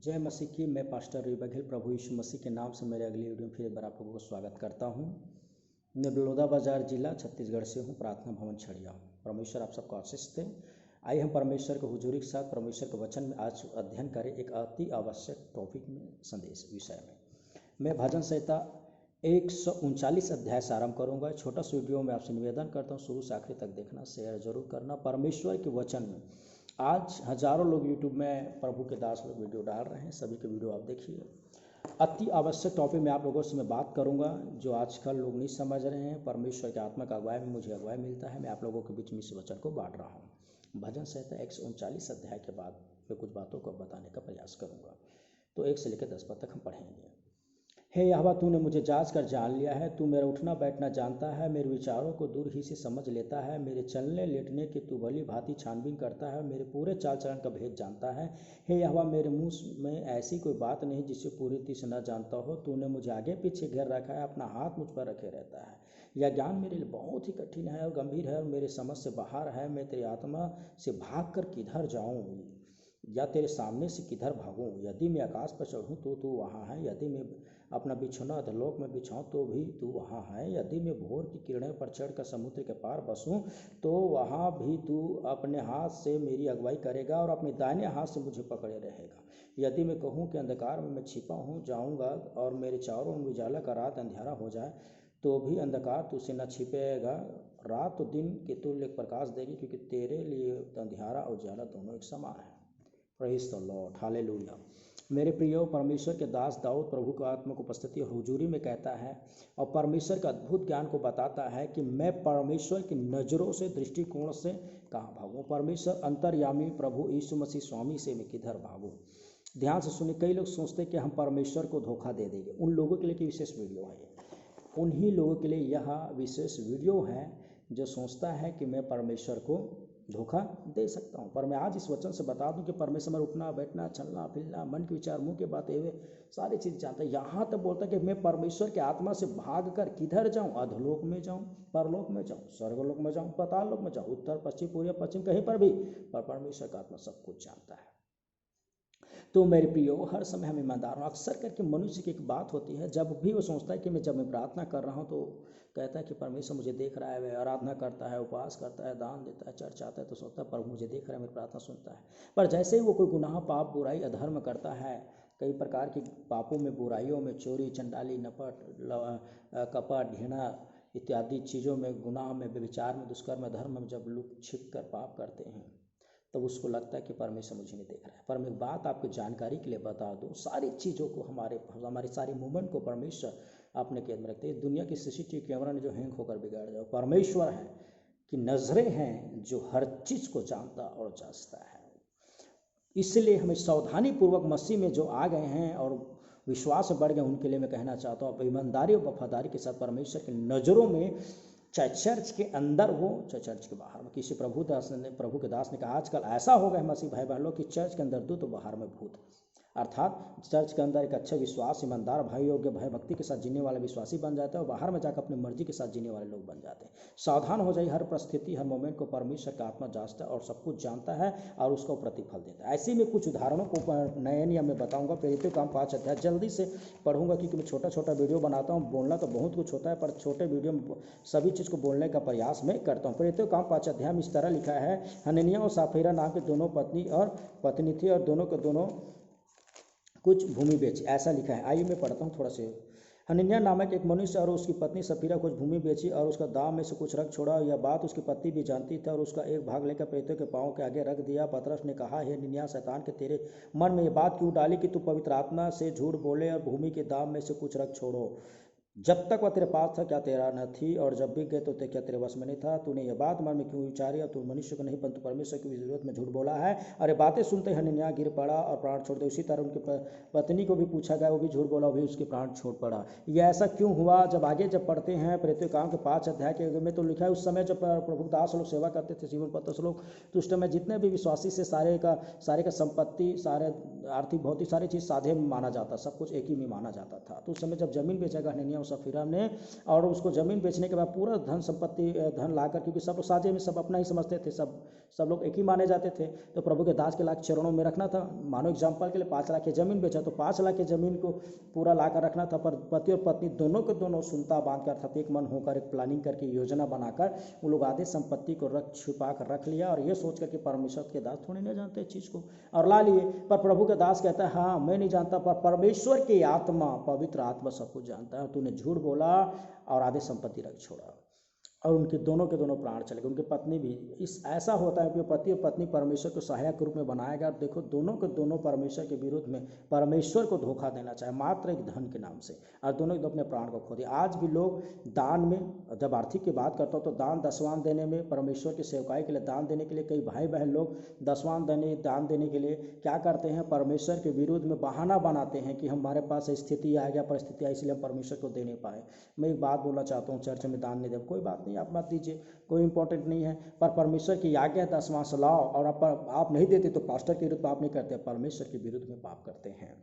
जय मसीह की। मैं पास्टर रवि बघेल प्रभु यीशु मसीह के नाम से मेरे अगली वीडियो में फिर एक बार आप लोगों को स्वागत करता हूं। मैं बलौदाबाजार जिला छत्तीसगढ़ से हूं, प्रार्थना भवन छड़िया। परमेश्वर आप सबको आशीष दे। आइए हम परमेश्वर के हुजूरी के साथ परमेश्वर के वचन में आज अध्ययन करें एक अति आवश्यक टॉपिक में, संदेश विषय में। मैं भजन संहिता 139 अध्याय से आरंभ करूँगा। छोटा सा वीडियो में आपसे निवेदन करता हूँ, शुरू से आखिर तक देखना, शेयर जरूर करना। परमेश्वर के वचन में आज हजारों लोग यूट्यूब में प्रभु के दास लोग वीडियो डाल रहे हैं, सभी के वीडियो आप देखिए। अति आवश्यक टॉपिक में आप लोगों से मैं बात करूंगा जो आजकल लोग नहीं समझ रहे हैं। परमेश्वर के आत्मा का अगुवाई में मुझे अगुवाई मिलता है, मैं आप लोगों के बीच में इस वचन को बांट रहा हूँ। भजन संहिता 139 अध्याय के बाद मैं कुछ बातों को बताने का प्रयास करूँगा। तो 1 से लेकर 10 पद तक हम पढ़ेंगे। हे यहोवा, तूने मुझे जांच कर जान लिया है, तू मेरा उठना बैठना जानता है, मेरे विचारों को दूर ही से समझ लेता है। मेरे चलने लेटने की तू भली भांति छानबीन करता है, मेरे पूरे चाल चलन का भेद जानता है। हे यहोवा, मेरे मुंह में ऐसी कोई बात नहीं जिसे पूरी रीति से न जानता हो। तूने मुझे आगे पीछे घेर रखा है, अपना हाथ मुझ पर रखे रहता है। यह ज्ञान मेरे लिए बहुत ही कठिन है और गंभीर है और मेरे समझ से बाहर है। मैं तेरी आत्मा से भाग कर किधर जाऊँ या तेरे सामने से किधर भागूं? यदि मैं आकाश पर चढ़ूं तो तू वहाँ है, यदि मैं अपना बिछौना अधोलोक में बिछाऊं तो भी तू वहाँ है। यदि मैं भोर की किरणों पर चढ़कर समुद्र के पार बसूं तो वहाँ भी तू अपने हाथ से मेरी अगुवाई करेगा और अपने दाहिने हाथ से मुझे पकड़े रहेगा। यदि मैं कहूँ कि अंधकार में मैं छिपा हूँ जाऊँगा और मेरे चारों ओर उजाला का रात अंधेरा हो जाए तो भी अंधकार तुझसे न छिपेगा। रात तो दिन के तुल्य प्रकाश देगी, क्योंकि तेरे लिए अंधेरा और उजाला दोनों एक समान है। Praise the Lord, hallelujah. मेरे प्रियो, परमेश्वर के दास दाऊद प्रभु का आत्मा को उपस्थिति और हुजूरी में कहता है और परमेश्वर का अद्भुत ज्ञान को बताता है कि मैं परमेश्वर की नज़रों से, दृष्टिकोण से कहाँ भागूं। परमेश्वर अंतर्यामी प्रभु यीशु मसीह स्वामी से मैं किधर भागूं। ध्यान से सुनिए। कई लोग सोचते हैं कि हम परमेश्वर को धोखा दे देंगे। उन लोगों के लिए की विशेष वीडियो है, उन्हीं लोगों के लिए यह विशेष वीडियो है जो सोचता है कि मैं परमेश्वर को धोखा दे सकता हूँ। पर मैं आज इस वचन से बता दूं कि परमेश्वर में उठना बैठना चलना फिरना मन के विचार मुंह के बात ये सारी चीज़ जानता है। यहाँ तक बोलता है कि मैं परमेश्वर के आत्मा से भाग कर किधर जाऊँ? अधोलोक में जाऊँ, परलोक में जाऊँ, स्वर्गलोक में जाऊँ, पाताल लोक में जाऊँ, उत्तर पश्चिम पूर्व पश्चिम कहीं पर भी, पर परमेश्वर का आत्मा सब कुछ जानता है। तो मेरे प्रियो, हर समय हम ईमानदार हों। अक्सर करके मनुष्य की एक बात होती है, जब भी वो सोचता है कि मैं प्रार्थना कर रहा हूँ तो कहता है कि परमेश्वर मुझे देख रहा है। वह आराधना करता है, उपवास करता है, दान देता है, चर्च आता है तो सोचता है प्रभु मुझे देख रहा है, मेरी प्रार्थना सुनता है। पर जैसे ही वो कोई गुनाह पाप बुराई अधर्म करता है, कई प्रकार की पापों में, बुराइयों में, चोरी चंडाली नपट कपट घृणा इत्यादि चीज़ों में, गुनाह में, व्यभिचार में, दुष्कर्म धर्म में जब लोग छिप कर पाप करते हैं तब उसको लगता है कि परमेश्वर मुझे नहीं देख रहा है। पर मैं एक बात आपकी जानकारी के लिए बता दूं, सारी चीज़ों को हमारी सारी मूवमेंट को परमेश्वर अपने कैद में रखते हैं। दुनिया की सीसीटीवी कैमरा ने जो हैंग होकर बिगाड़ जाओ, परमेश्वर है कि नजरें हैं जो हर चीज़ को जानता और जांचता है। इसलिए हमें सावधानी पूर्वक मसीह में जो आ गए हैं और विश्वास बढ़ गए, उनके लिए मैं कहना चाहता हूँ ईमानदारी और वफादारी के साथ परमेश्वर की नज़रों में, चाहे चर्च के अंदर हो चाहे चर्च के बाहर में। किसी प्रभु के दास ने कहा आजकल ऐसा हो गया मसीह भाई बहनों कि चर्च के अंदर दूत तो बाहर में भूत। अर्थात चर्च के अंदर एक अच्छे विश्वास, ईमानदार, भाई योग्य, भय भक्ति के साथ जीने वाले विश्वासी बन जाते हैं और बाहर में जाकर अपनी मर्जी के साथ जीने वाले लोग बन जाते हैं। सावधान हो जाइए, हर परिस्थिति हर मोमेंट को परमेश्वर का आत्मा जांचता है और सब कुछ जानता है और उसको प्रतिफल देता है। ऐसे में कुछ उदाहरणों को नए नियम में बताऊंगा। प्रेरितों का काम 5 अध्याय जल्दी से पढ़ूंगा क्योंकि मैं छोटा छोटा वीडियो बनाता हूँ। बोलना तो बहुत कुछ होता है पर छोटे वीडियो में सभी चीज़ को बोलने का प्रयास मैं करता हूँ। प्रेरितों का काम 5 अध्याय में इस तरह लिखा है, हनन्याह और सफीरा नाम के दोनों पत्नी थी और दोनों के दोनों कुछ भूमि बेची, ऐसा लिखा है। आइए मैं पढ़ता हूँ थोड़ा से। हनन्याह नामक एक मनुष्य और उसकी पत्नी सफीरा कुछ भूमि बेची और उसका दाम में से कुछ रख छोड़ा। यह बात उसकी पत्नी भी जानती थी और उसका एक भाग लेकर प्रेरितों के पाँव के आगे रख दिया। पतरस ने कहा, हे हनन्याह, शैतान के तेरे मन में ये बात क्यों डाली कि तू पवित्र आत्मा से झूठ बोले और भूमि के दाम में से कुछ रख छोड़ो? जब तक वह तेरे पास था क्या तेरा न थी, और जब बिक गए तो क्या तेरे वश में नहीं था? तूने यह बात मन में क्यों विचारी? और तू मनुष्य को नहीं परंतु परमेश्वर की जरूरत में झूठ बोला है। और ये बातें सुनते ही हनन्याह गिर पड़ा और प्राण छोड़ दे। उसी तरह उनकी पत्नी को भी पूछा गया, वो भी झूठ बोला, वो भी उसके प्राण छोड़ पड़ा। यह ऐसा क्यों हुआ? जब आगे पढ़ते हैं प्रेरितों के काम के 5 अध्याय के में तो लिखा है, उस समय जब प्रभु दास लोग सेवा करते थे, जीवन पत्रस लोग, तो उस समय जितने भी विश्वासी से सारे का संपत्ति, सारे आर्थिक भौतिक सारी चीज़ साझे में माना जाता, सब कुछ एक ही में माना जाता था। तो उस समय जब ज़मीन बेचेगा हनन्याह और सफीरा ने, और उसको ज़मीन बेचने के बाद पूरा धन संपत्ति धन लाकर, क्योंकि सब लोग साझे में सब अपना ही समझते थे, सब लोग एक ही माने जाते थे, तो प्रभु के दास के लाख चरणों में रखना था। मानो एग्जाम्पल के लिए 5 लाख की ज़मीन बेचा तो 5 लाख की ज़मीन को पूरा ला कर रखना था। पर पति और पत्नी दोनों के दोनों सुनता बांध कर अर्थात एक मन होकर एक प्लानिंग करके योजना बनाकर वो लोग आधे संपत्ति को छुपा कर रख लिया, और ये सोच कर कि परमेश्वर के दास थोड़ी नहीं जानते इस चीज़ को, और ला लिए। पर प्रभु के दास कहता है हाँ मैं नहीं जानता, पर परमेश्वर की आत्मा, पवित्र आत्मा सब कुछ जानता है। तूने झूठ बोला और आधे संपत्ति रख छोड़ा, और उनके दोनों के दोनों प्राण चले गए। उनकी पत्नी भी, इस ऐसा होता है कि पति और पत्नी परमेश्वर को सहायक रूप में बनाया गया। देखो दोनों के दोनों परमेश्वर के विरुद्ध में परमेश्वर को धोखा देना चाहे मात्र एक धन के नाम से, और दोनों अपने प्राण को खो दिया। आज भी लोग दान में, जब आर्थिक की बात करता हूँ तो दान दसवां देने में, परमेश्वर की सेवकाई के लिए दान देने के लिए कई भाई बहन लोग दसवां दान देने के लिए क्या करते हैं, परमेश्वर के विरुद्ध में बहाना बनाते हैं कि हमारे पास स्थिति आ गया, परिस्थिति आई, इसलिए हम परमेश्वर को दे नहीं पाए। मैं एक बात बोलना चाहता हूँ, चर्च में दान नहीं दे, कोई बात नहीं, आप मत दीजिए, कोई इंपॉर्टेंट नहीं है, पर परमेश्वर की आज्ञा है दसवां लाओ, और आप नहीं देते तो पास्टर के विरुद्ध पाप नहीं करते, परमेश्वर के विरुद्ध में पाप करते हैं।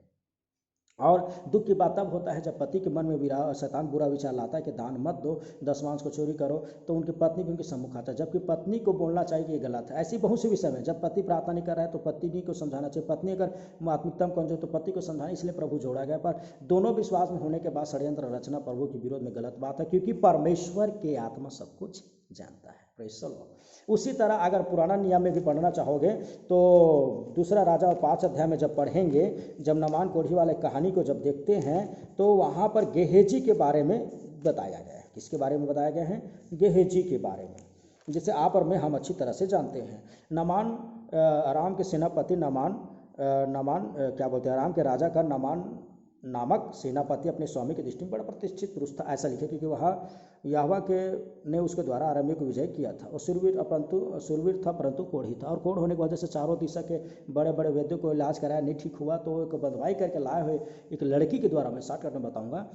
और दुख की बात तब होता है जब पति के मन में शैतान बुरा विचार लाता है कि दान मत दो, दसवांश को चोरी करो, तो उनकी पत्नी भी उनके सम्मुख आता है, जबकि पत्नी को बोलना चाहिए कि ये गलत है। ऐसी बहुत से विषय में जब पति प्रार्थना नहीं कर रहा है तो पत्नी को समझाना चाहिए, पत्नी अगर आत्मिकता में कमजोर तो पति को समझाना, इसलिए प्रभु जोड़ा गया। पर दोनों विश्वास में होने के बाद षड्यंत्र रचना प्रभु के विरोध में गलत बात है, क्योंकि परमेश्वर के आत्मा सब कुछ जानता है। Praise the Lord. उसी तरह अगर पुराना नियम में भी पढ़ना चाहोगे तो दूसरा राजा और 5 अध्याय में जब पढ़ेंगे, जब नामान कोढ़ी वाले कहानी को जब देखते हैं तो वहाँ पर गेहजी के बारे में बताया गया है। किसके बारे में बताया गया है? गेहजी के बारे में, जिसे आप और मैं हम अच्छी तरह से जानते हैं। नामान अराम के सेनापति नामान क्या बोलते हैं, अराम के राजा का नामान नामक सेनापति अपने स्वामी की दृष्टि में बड़ा प्रतिष्ठित पुरुष था, ऐसा लिखे, क्योंकि वह यहोवा के ने उसके द्वारा अरामियों को विजय किया था। और शूरवीर था परंतु कोढ़ी था, और कोढ़ होने की वजह से चारों दिशा के बड़े बड़े वैद्यों को इलाज कराया, नहीं ठीक हुआ, तो एक बंधुआई करके लाए हुए एक लड़की के द्वारा, मैं शॉर्टकट में बताऊंगा,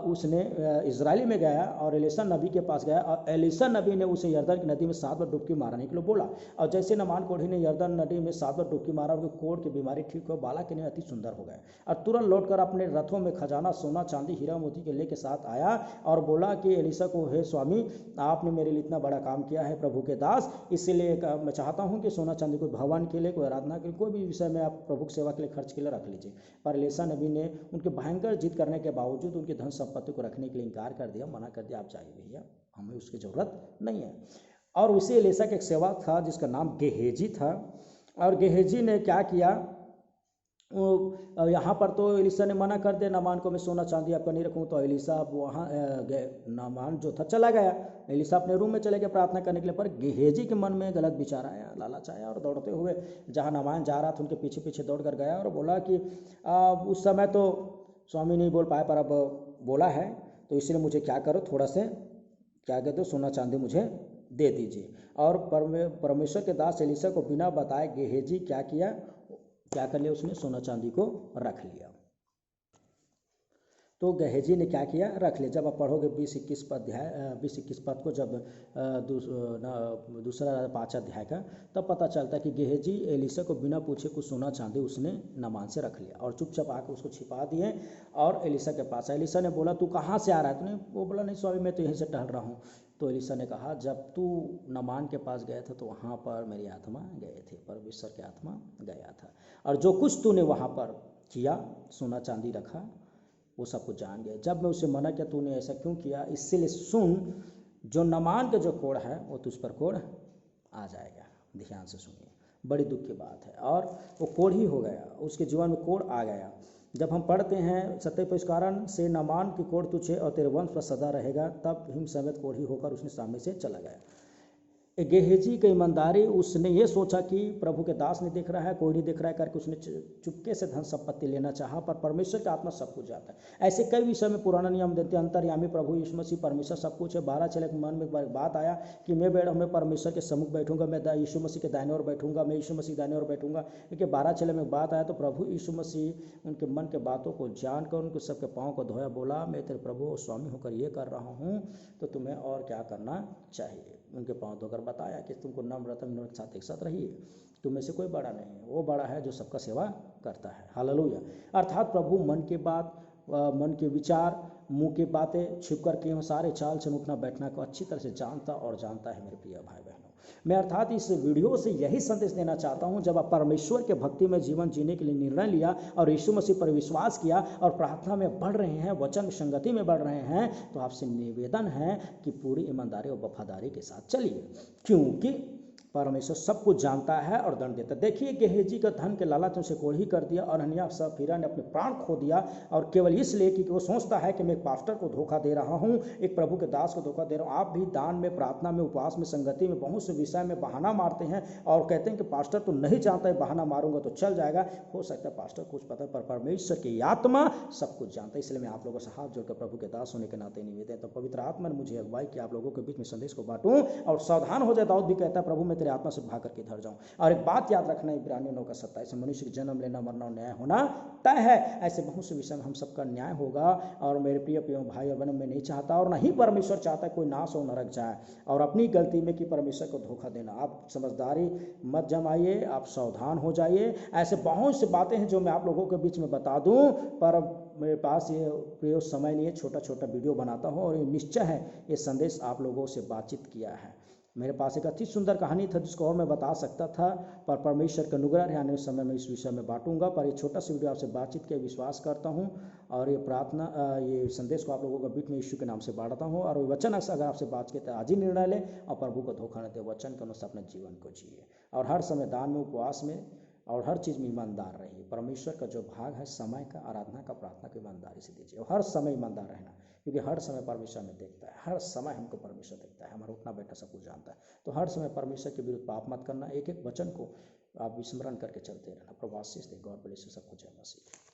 उसने इजराइली में गया और एलीशा नबी के पास गया, और एलीशा नबी ने उसे यरदन की नदी में 7 बार डुबकी मारने के लिए बोला। और जैसे नामान कोढ़ी ने यरदन नदी में 7 बार डुबकी मारा, उनके कोढ़ की बीमारी ठीक हो, बालक के अति सुंदर हो गए, और तुरंत लौटकर अपने रथों में खजाना, सोना, चांदी, हीरा मोती के लेके साथ आया और बोला कि एलीशा को, हे स्वामी, आपने मेरे लिए इतना बड़ा काम किया है, प्रभु के दास, इसलिए मैं चाहता हूं कि सोना चांदी कोई भगवान के लिए, कोई आराधना के लिए, कोई भी विषय में आप प्रभु की सेवा के लिए खर्च के लिए रख लीजिए। पर एलीशा नबी ने उनके भयंकर जिद करने के बावजूद उनकी धन संपत्ति को रखने के लिए इनकार कर दिया, मना कर दिया, आप चाहिए भैया, हमें उसकी ज़रूरत नहीं है। और उसी एलीशा का एक सेवक था जिसका नाम गेहजी था, और गेहजी ने क्या किया, यहाँ पर तो एलीशा ने मना कर दिया, नामान को मैं सोना चांदी आपका नहीं रखूँ, तो एलीशा वहाँ नामान जो था चला गया, एलीशा अपने रूम में चले गए प्रार्थना करने के लिए। पर गेहजी के मन में गलत विचार आया, लालच आया, और दौड़ते हुए जहाँ नामान जा रहा था उनके पीछे पीछे दौड़ कर गया और बोला कि उस समय तो स्वामी नहीं बोल पाए, पर अब बोला है तो इसलिए मुझे क्या करो, थोड़ा से क्या कहते हो, सोना चांदी मुझे दे दीजिए। और परमेश्वर के दास एलीशा को बिना बताए गेहजी क्या कर लिया, उसने सोना चांदी को रख लिया। तो गेहजी ने क्या किया, रख लिया। जब आप पढ़ोगे 20-21 पद को, जब दूसरा 5 अध्याय का, तब पता चलता है कि गेहजी एलीशा को बिना पूछे कुछ सोना चांदी उसने नामान से रख लिया और चुपचाप आकर उसको छिपा दिए। और एलीशा के पास, एलीशा ने बोला तू कहाँ से आ रहा है, तूने, वो बोला नहीं स्वामी मैं तो यहीं से टहल रहा हूँ। तो एलीशा ने कहा जब तू नामान के पास गया था तो वहाँ पर मेरी आत्मा गए थे, परमेश्वर की आत्मा गया था, और जो कुछ तूने वहाँ पर किया, सोना चांदी रखा, वो सब कुछ जान गया। जब मैं उसे मना किया तूने ऐसा क्यों किया, इसलिए सुन, जो नामान का जो कोढ़ है वो तुझ पर कोढ़ आ जाएगा। ध्यान से सुनिए, बड़ी दुख की बात है। और वो कोढ़ ही हो गया, उसके जीवन में कोढ़ आ गया। जब हम पढ़ते हैं सत्य पर, इस कारण से नामान की कोढ़ तुझे और तेरे वंश पर सदा रहेगा, तब हिम समेत कोढ़ी होकर उसने सामने से चला गया। गेहजी की ईमानदारी, उसने ये सोचा कि प्रभु के दास नहीं देख रहा है, कोई नहीं देख रहा है करके उसने चुपके से धन संपत्ति लेना चाहा, पर परमेश्वर का आत्मा सब कुछ जाता है। ऐसे कई विषय में पुराना नियम देते हैं, अंतर्यामी प्रभु यीशु मसीह परमेश्वर सब कुछ है। 12 चेले के मन में एक बात आया कि मैं परमेश्वर के सम्मुख बैठूंगा, मैं यीशु मसीह के दाहिने ओर बैठूंगा, मैं यीशु मसीह दाहिने ओर बैठूंगा। क्योंकि 12 चेले में बात आया तो प्रभु यीशु मसीह उनके मन के बातों को जानकर उनके सबके पाँव को धोया, बोला मैं तेरे प्रभु और स्वामी होकर ये कर रहा हूँ, तो तुम्हें और क्या करना चाहिए। उनके पाँव धोकर बताया कि तुमको नम्रता के साथ एक साथ रहिए, तुम में से कोई बड़ा नहीं है, वो बड़ा है जो सबका सेवा करता है। हालेलुया। अर्थात प्रभु मन के बात, मन के विचार, मुंह की बातें, छिप कर के सारे चाल चलन उठना बैठना को अच्छी तरह से जानता है मेरे प्रिय भाई बहनों। मैं अर्थात इस वीडियो से यही संदेश देना चाहता हूं, जब आप परमेश्वर के भक्ति में जीवन जीने के लिए निर्णय लिया और यीशु मसीह पर विश्वास किया और प्रार्थना में बढ़ रहे हैं, वचन में संगति में बढ़ रहे हैं, तो आपसे निवेदन है कि पूरी ईमानदारी और वफादारी के साथ चलिए, क्योंकि परमेश्वर सब कुछ जानता है और दंड देता है। देखिए गेहजी का धन के लालच से कोढ़ी कर दिया और हनन्याह सफीरा ने अपने प्राण खो दिया, और केवल इसलिए कि वो सोचता है कि मैं एक पास्टर को धोखा दे रहा हूँ, एक प्रभु के दास को धोखा दे रहा हूँ। आप भी दान में, प्रार्थना में, उपवास में, संगति में, बहुत से विषय में बहाना मारते हैं और कहते हैं कि पास्टर तो नहीं जानता है, बहाना मारूंगा तो चल जाएगा। हो सकता है पास्टर कुछ पता है, पर परमेश्वर की आत्मा सब कुछ जानता है। इसलिए मैं आप लोगों से हाथ जोड़कर प्रभु के दास होने के नाते निवेदन, तो पवित्र आत्मा ने मुझे अगुवाई कि आप लोगों के बीच में संदेश को बांटूं और सावधान हो जाए। दाऊद भी कहता है प्रभु मैं तेरी आत्मा से भाग करके धर जाऊं। और एक बात याद रखना, इब्रानियों 9:27, मनुष्य का जन्म लेना, मरना, न्याय होना तय है। ऐसे बहुत से विषय में हम सबका न्याय होगा। और मेरे प्रिय भाई और बहनों, मैं नहीं चाहता और नहीं परमेश्वर चाहता कोई नाश हो, नरक जाए। और अपनी गलती में कि परमेश्वर को धोखा देना, आप समझदारी मत जमाइए, आप सावधान हो जाइए। ऐसे बहुत सी बातें हैं जो मैं आप लोगों के बीच में बता दूं, पर मेरे पास ये प्रयोग समय नहीं है, छोटा छोटा वीडियो बनाता हूँ और ये निश्चय है ये संदेश आप लोगों से बातचीत किया है। मेरे पास एक अति सुंदर कहानी था जिसको और मैं बता सकता था, पर परमेश्वर का अनुग्रह है, आने समय में इस विषय में बांटूंगा। पर ये छोटा सा वीडियो आपसे बातचीत के विश्वास करता हूँ और ये प्रार्थना, ये संदेश को आप लोगों के बीच में यीशु के नाम से बांटता हूँ। और वचन अगर आपसे बात के आज ही निर्णय लें और प्रभु को धोखा न दे, वचन के अनुसार अपने जीवन को जिए और हर समय दान में, उपवास में और हर चीज़ में ईमानदार रहिए। परमेश्वर का जो भाग है समय का, आराधना का, प्रार्थना की ईमानदारी से दीजिए और हर समय ईमानदार रहना, क्योंकि हर समय परमेश्वर में देखता है, हर समय हमको परमेश्वर देखता है, हमारा उठना बैठना सब कुछ जानता है। तो हर समय परमेश्वर के विरुद्ध पाप मत करना, एक एक वचन को आप विस्मरण करके चलते रहना। प्रभु आशीष दे। God bless you. सब कुछ है मसीह।